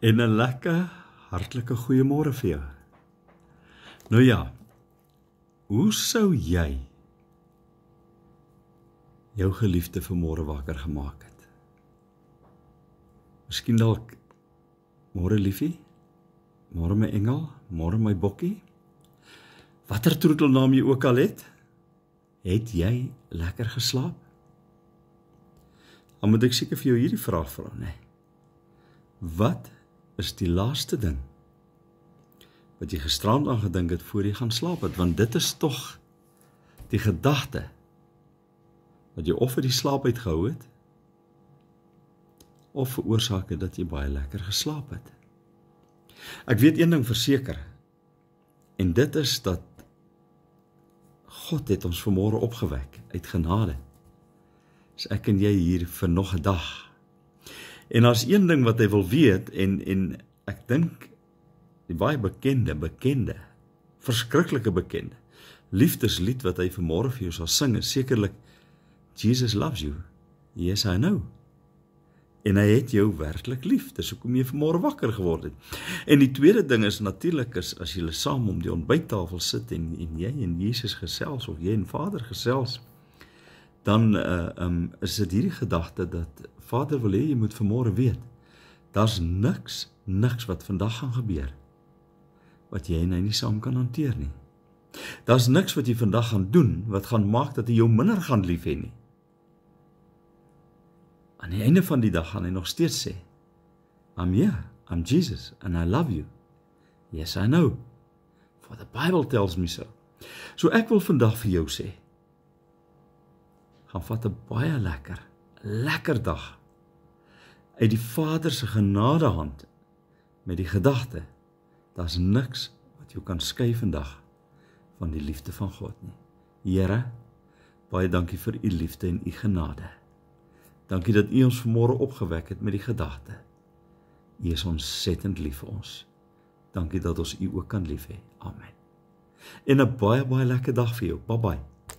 En 'n lekker, hartlike goeiemôre vir jou. Nou ja, hoe sou jy jou geliefde vanmôre wakker gemaak het? Miskien dalk, môre liefie, môre my engel, môre my bokkie. Watter troetelnaam jy ook al het jy lekker geslaap? Dan moet ek seker vir jou hierdie vraag vra, nee. Wat is die laaste ding wat jy gisterand aan gedink het voor jy gaan slaap het? Want dit is tog die gedagte wat jy of vir die slaap uitgehou het, of veroorsaak het dat jy baie lekker geslaap het. Ek weet een ding verseker, en dit is dat God het ons vanmôre opgewek uit genade. Is ek en jy hier vir nog 'n dag. En as een ding wat hy wil weet, en ek dink die baie bekende, verskriklike bekende, liefdeslied wat hy vanmôre vir jou sal sing, is sekerlik Jesus loves you. Yes, I know. En hy het jou werklik lief, dis hoekom jy vanmôre wakker geword het. En die tweede ding is natuurlik, as julle saam om die ontbyttafel sit en jy en Jesus gesels, of jy en Vader gesels, dan is dit hierdie gedagte dat Vader wil hê jy moet vanmôre weet, daar's niks wat vandag gaan gebeur, wat jy en hy nie saam kan hanteer nie. Daar's niks wat jy vandag gaan doen, wat gaan maak dat hy jou minder gaan lief hê nie. Aan die einde van die dag gaan hy nog steeds sê, I'm here, I'm Jesus, and I love you. Yes, I know, for the Bible tells me so. So ek wil vandag vir jou sê, gaan vat 'n baie lekker dag uit die Vader se genadehand met die gedagte, daar's niks wat jou kan skei vandag van die liefde van God nie. Here, baie dankie vir u liefde en u genade. Dankie dat u ons vanmôre opgewek het met die gedagte, u is ontsettend lief vir ons. Dankie dat ons u ook kan lief hê. Amen. En 'n baie lekker dag vir jou. Bye bye.